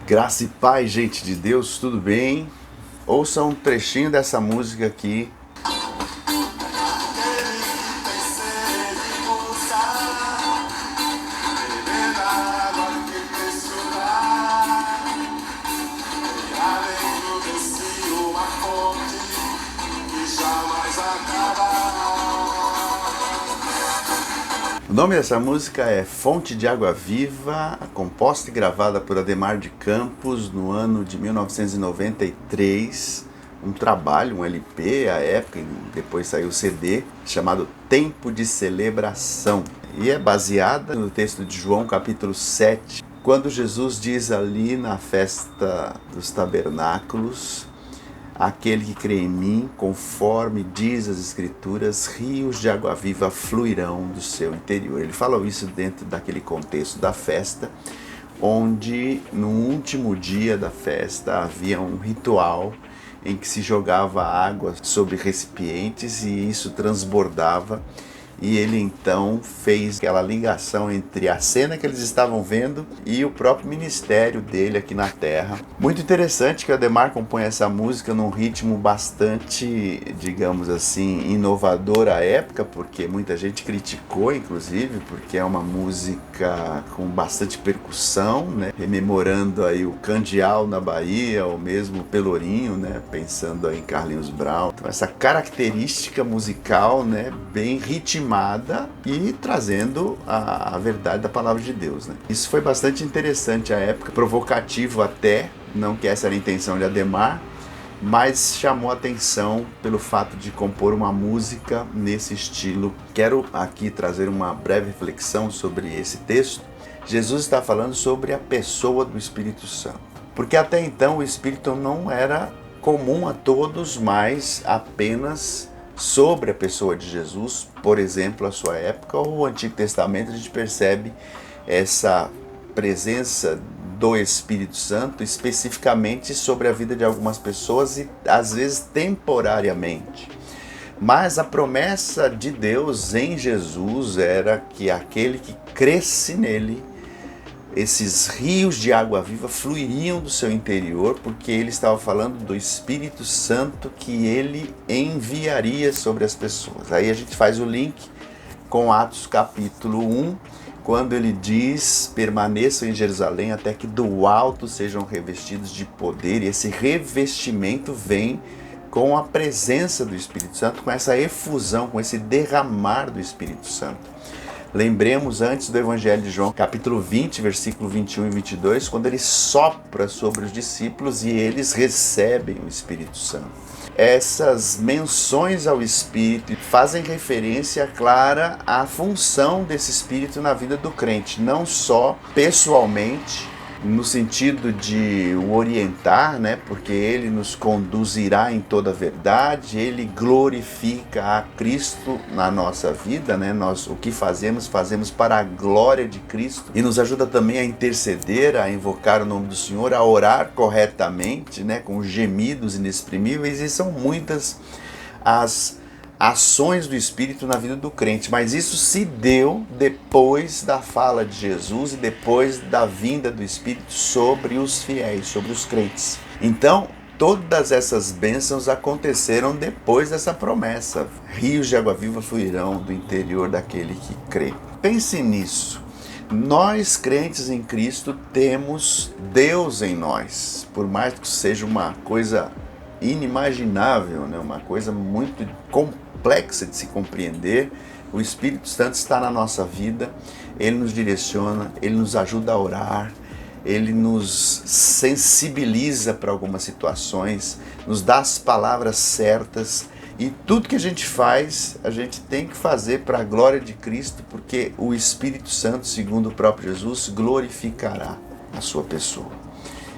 Graça e paz, gente de Deus, tudo bem? Ouça um trechinho dessa música aqui. O nome dessa música é Fonte de Água Viva, composta e gravada por Adhemar de Campos no ano de 1993. Um trabalho, um LP à época, e depois saiu o CD, chamado Tempo de Celebração. E é baseada no texto de João capítulo 7, quando Jesus diz ali na festa dos tabernáculos: aquele que crê em mim, conforme diz as Escrituras, rios de água viva fluirão do seu interior. Ele falou isso dentro daquele contexto da festa, onde no último dia da festa havia um ritual em que se jogava água sobre recipientes e isso transbordava. E ele então fez aquela ligação entre a cena que eles estavam vendo e o próprio ministério dele aqui na Terra. Muito interessante que o Adhemar compõe essa música num ritmo bastante, digamos assim, inovador à época, porque muita gente criticou, inclusive, porque é uma música com bastante percussão, né? Rememorando aí o Candeal na Bahia, ou mesmo o Pelourinho, né? Pensando aí em Carlinhos Brown. Então, essa característica musical, né? Bem ritmada e trazendo a verdade da palavra de Deus, né? Isso foi bastante interessante à época, provocativo até, não que essa era a intenção de Adhemar, mas chamou a atenção pelo fato de compor uma música nesse estilo. Quero aqui trazer uma breve reflexão sobre esse texto. Jesus está falando sobre a pessoa do Espírito Santo, porque até então o Espírito não era comum a todos, mas apenas sobre a pessoa de Jesus. Por exemplo, a sua época, o Antigo Testamento, a gente percebe essa presença do Espírito Santo especificamente sobre a vida de algumas pessoas e às vezes temporariamente. Mas a promessa de Deus em Jesus era que aquele que cresce nele, esses rios de água viva fluiriam do seu interior, porque ele estava falando do Espírito Santo que ele enviaria sobre as pessoas. Aí a gente faz o link com Atos capítulo 1, quando ele diz: permaneçam em Jerusalém até que do alto sejam revestidos de poder. E esse revestimento vem com a presença do Espírito Santo, com essa efusão, com esse derramar do Espírito Santo. Lembremos antes do Evangelho de João, capítulo 20, versículo 21 e 22, quando ele sopra sobre os discípulos e eles recebem o Espírito Santo. Essas menções ao Espírito fazem referência clara à função desse Espírito na vida do crente, não só pessoalmente, no sentido de o orientar, né? Porque ele nos conduzirá em toda a verdade, ele glorifica a Cristo na nossa vida, né? Nós o que fazemos para a glória de Cristo, e nos ajuda também a interceder, a invocar o nome do Senhor, a orar corretamente, né? Com gemidos inexprimíveis, e são muitas as ações do Espírito na vida do crente, mas isso se deu depois da fala de Jesus e depois da vinda do Espírito sobre os fiéis, sobre os crentes. Então, todas essas bênçãos aconteceram depois dessa promessa: rios de água viva fluirão do interior daquele que crê. Pense nisso. Nós, crentes em Cristo, temos Deus em nós, por mais que seja uma coisa inimaginável, né? Uma coisa muito complexa de se compreender. O Espírito Santo está na nossa vida, ele nos direciona, ele nos ajuda a orar, ele nos sensibiliza para algumas situações, nos dá as palavras certas, e tudo que a gente faz, a gente tem que fazer para a glória de Cristo, porque o Espírito Santo, segundo o próprio Jesus, glorificará a sua pessoa.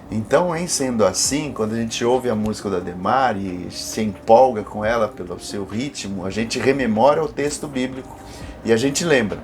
Então, em sendo assim, quando a gente ouve a música do Adhemar e se empolga com ela pelo seu ritmo, a gente rememora o texto bíblico e a gente lembra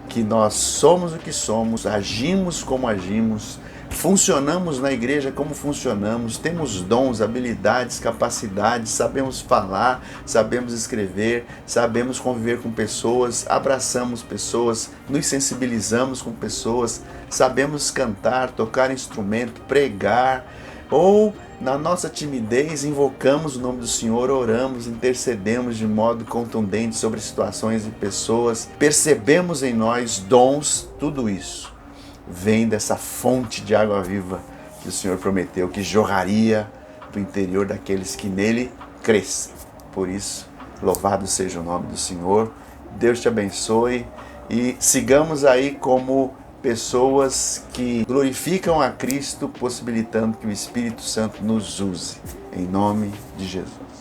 que nós somos o que somos, agimos como agimos, funcionamos na igreja como funcionamos, temos dons, habilidades, capacidades, sabemos falar, sabemos escrever, sabemos conviver com pessoas, abraçamos pessoas, nos sensibilizamos com pessoas, sabemos cantar, tocar instrumento, pregar, ou na nossa timidez invocamos o nome do Senhor, oramos, intercedemos de modo contundente sobre situações e pessoas, percebemos em nós dons, tudo isso vem dessa fonte de água viva que o Senhor prometeu que jorraria do interior daqueles que nele crescem. Por isso, louvado seja o nome do Senhor, Deus te abençoe e sigamos aí como pessoas que glorificam a Cristo, possibilitando que o Espírito Santo nos use. Em nome de Jesus.